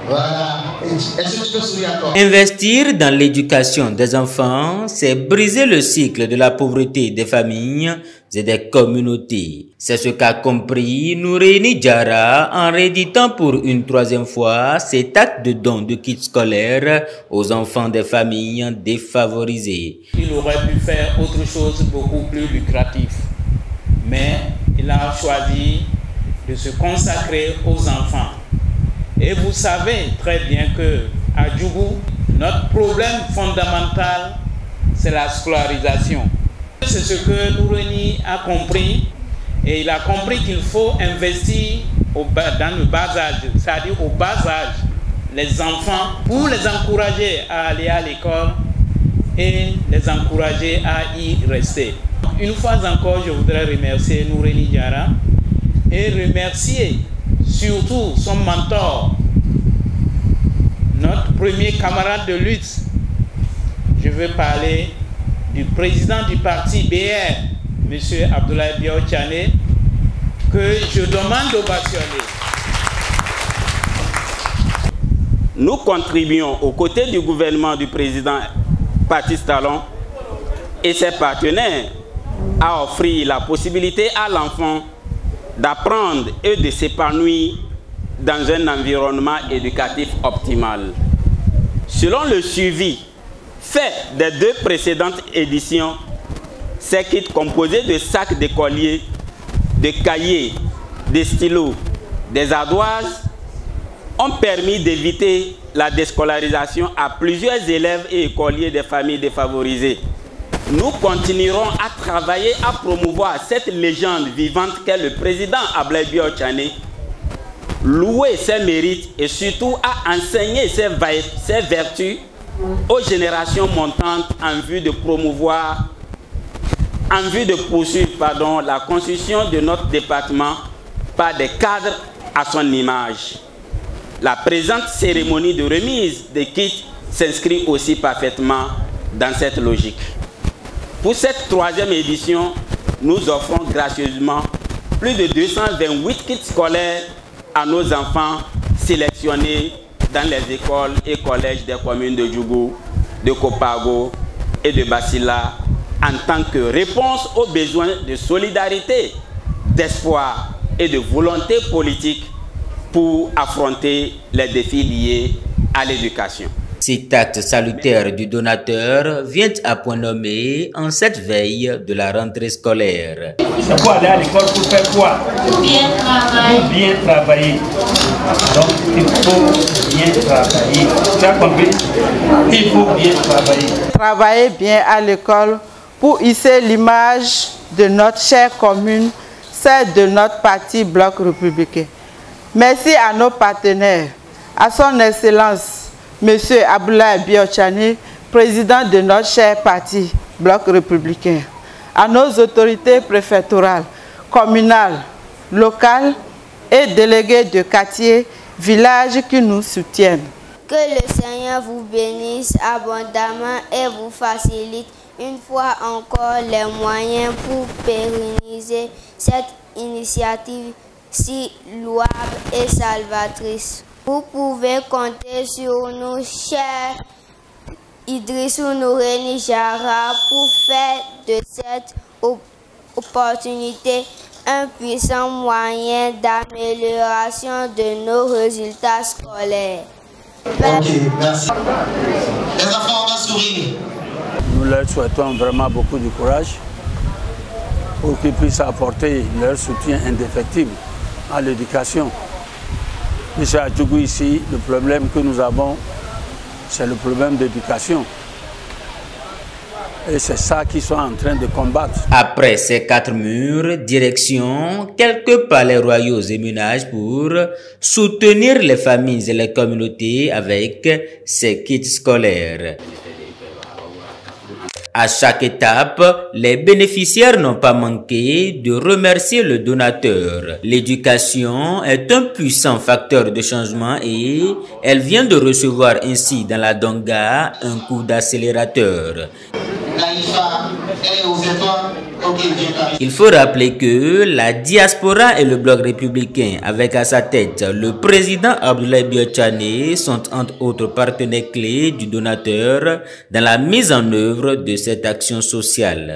Voilà. Est-ce que tu peux sourire encore? Investir dans l'éducation des enfants, c'est briser le cycle de la pauvreté des familles et des communautés. C'est ce qu'a compris Nouréni Diarra en rééditant pour une troisième fois cet acte de don de kits scolaires aux enfants des familles défavorisées. Il aurait pu faire autre chose beaucoup plus lucratif, mais il a choisi de se consacrer aux enfants. Et vous savez très bien que à Djougou, notre problème fondamental, c'est la scolarisation. C'est ce que Nouréni a compris, et il a compris qu'il faut investir dans le bas âge, c'est-à-dire au bas âge, les enfants, pour les encourager à aller à l'école et les encourager à y rester. Une fois encore, je voudrais remercier Nouréni Diarra et remercier surtout son mentor, notre premier camarade de lutte. Je veux parler du président du parti BR, M. Abdoulaye Biao Tchané, que je demande d'ovationner. Nous contribuons aux côtés du gouvernement du président Patrice Talon et ses partenaires à offrir la possibilité à l'enfant d'apprendre et de s'épanouir dans un environnement éducatif optimal. Selon le suivi fait des deux précédentes éditions, ces kits composés de sacs d'écoliers, de cahiers, des stylos, des ardoises ont permis d'éviter la déscolarisation à plusieurs élèves et écoliers des familles défavorisées. Nous continuerons à travailler à promouvoir cette légende vivante qu'est le président Abdoulaye Biao Tchané, louer ses mérites et surtout à enseigner ses vertus aux générations montantes en vue de poursuivre la construction de notre département par des cadres à son image. La présente cérémonie de remise des kits s'inscrit aussi parfaitement dans cette logique. Pour cette troisième édition, nous offrons gracieusement plus de 228 kits scolaires à nos enfants sélectionnés dans les écoles et collèges des communes de Djougou, de Kopago et de Basila en tant que réponse aux besoins de solidarité, d'espoir et de volonté politique pour affronter les défis liés à l'éducation. Cet acte salutaire du donateur vient à point nommé en cette veille de la rentrée scolaire. C'est pour aller à l'école pour faire quoi? Bien travailler. Pour bien travailler. Donc il faut bien travailler. Tu as compris? Il faut bien travailler. Travailler bien à l'école pour hisser l'image de notre chère commune, celle de notre parti Bloc républicain. Merci à nos partenaires, à son Excellence M. Abdoulaye Biao Tchané, président de notre cher parti Bloc républicain, à nos autorités préfectorales, communales, locales et délégués de quartier, villages qui nous soutiennent. Que le Seigneur vous bénisse abondamment et vous facilite une fois encore les moyens pour pérenniser cette initiative si louable et salvatrice. Vous pouvez compter sur nous, chers Idrissou Nouréni Diarra, pour faire de cette opportunité un puissant moyen d'amélioration de nos résultats scolaires. Ok, merci. Les enfants, on va sourire. Nous leur souhaitons vraiment beaucoup de courage pour qu'ils puissent apporter leur soutien indéfectible à l'éducation. Ici à Djougou, ici, le problème que nous avons, c'est le problème d'éducation. Et c'est ça qu'ils sont en train de combattre. Après ces 4 murs, direction quelques palais royaux et ménages pour soutenir les familles et les communautés avec ces kits scolaires. À chaque étape, les bénéficiaires n'ont pas manqué de remercier le donateur. L'éducation est un puissant facteur de changement et elle vient de recevoir ainsi dans la Donga un coup d'accélérateur. Naïfa, elle est aux étoiles. Il faut rappeler que la diaspora et le bloc républicain, avec à sa tête le président Abdoulaye Biotchane, sont entre autres partenaires clés du donateur dans la mise en œuvre de cette action sociale.